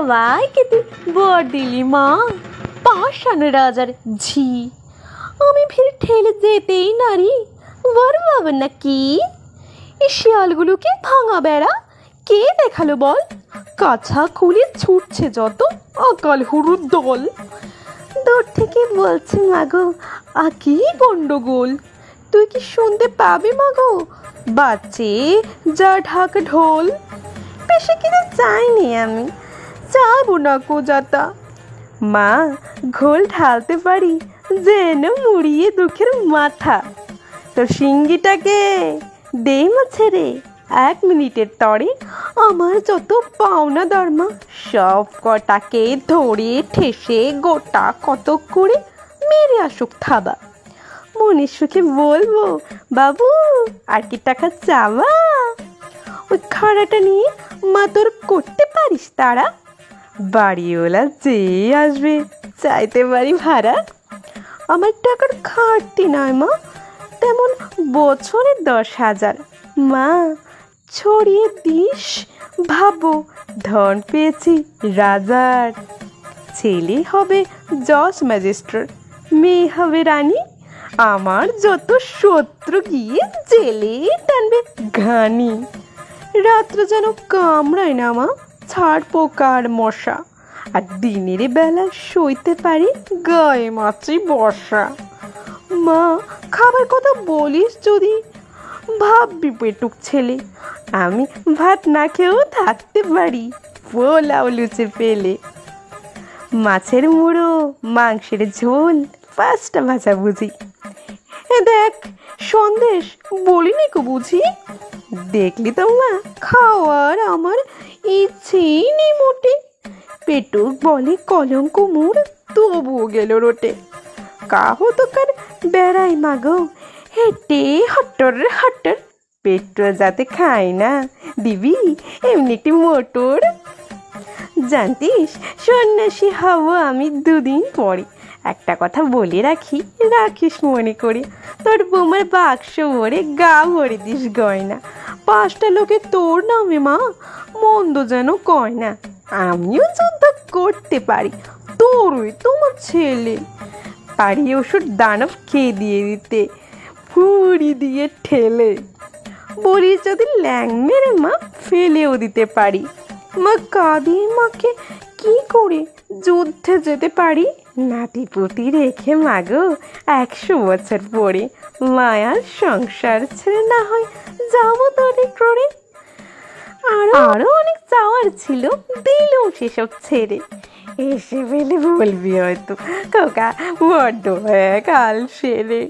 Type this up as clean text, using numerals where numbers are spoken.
সবাইকে তুই বর দিলি মা, পাষাণ রাজার ঝি। আমি ফিরে ঠেলে যেতেই নারী বর পাবেন না কি? এই শিয়ালগুলোকে ভাঙা বেড়া কে দেখালো বল? কাছা খুলে ছুটছে যত অকাল হুড়ুর দল। দূর থেকে বলছে মাগো কি গন্ডগোল। তুই কি শুনতে পাবি মাগো বাচ্চে যা ঢাক ঢোল। পেশে কিনা চাইনি আমি, চাইবো না কো যাতা। মা ঘোল ঢালতে পারি যেন মুড়িয়ে দুঃখের মাথা। তোর সিঙ্গিটাকে দেই মা ছেড়ে, 1 মিনিটের তরে আমার যত পাওনা দরমা সব কটাকে ধরে ঠেসে গোটা কত করে মেরে আসুক থাবা। মনের সুখে বলবো বাবু আর কি টাকা চাওয়া? ওই খাড়াটা নিয়ে মা তোর করতে পারিস তারা। বাড়িওয়ালা যে আসবে চাইতে পারি ভাড়া। আমার টাকার ঘাটতি নয় মা, তেমন বছরে 10,000। মা ছড়িয়ে দিস, ভাবো ধন পেয়েছি রাজার। ছেলে হবে জজ ম্যাজিস্ট্রেট, মেয়ে হবে রানী। আমার যত শত্রু গিয়ে জেলে টানবে ঘানি। রাত্র যেন কামড়ায় না মা ছাড় পোকার মশা, আর দিনের বেলা সইতে পারি গায়ে মাছি বর্ষা। মা খাবার কথা বলিস যদি, ভাববি পেটুক ছেলে আমি ভাত না খেয়েও থাকতে পারি পোলাও লুচে পেলে। মাছের মুড়ো মাংসের ঝোল 5টা ভাজা বুঝি। দেখ সন্দেশ বলিনি কো বুঝি। দেখলি তো মা খাওয়ার আমার ইচ্ছেই নেই মোটে। পেটুক বলে কলঙ্ক মোর তবুও গেল রোটে। কাহো তো কার বেড়াই মাগো হেঁটে হট্টর হট্টর। পেট্রো যাতে খাই না দিবি এমনি একটি মোটর। জানতিস সন্ন্যাসী হব আমি 2 দিন পরে। একটা কথা বলে রাখি, রাখিস মনে করে। তোর বৌমার বাক্স ভরে গা ভরে দিস গয়না। 5টা লোকে তোর নামে মা মন্দ যেন কয় না। আমিও যুদ্ধ করতে পারি তোরই তোমার ছেলে। পারি ওষুধ দানব খেয়ে দিয়ে দিতে ফুড়ি দিয়ে ঠেলে। বলি যদি ল্যাং মেরে মা ফেলেও দিতে পারি। মা কাঁদি মাকে কি করে যুদ্ধে যেতে পারি। নাতিপুতি রেখে মাগো 100 বছর পরে মায়ার সংসার ছেড়ে না হয় যাবো তোরে করে। আরো অনেক চাওয়ার ছিল দিলুম সেসব ছেড়ে। এসে পেলে বলবি হয়তো খোকা বড্ড হয়ে কাল সেরে।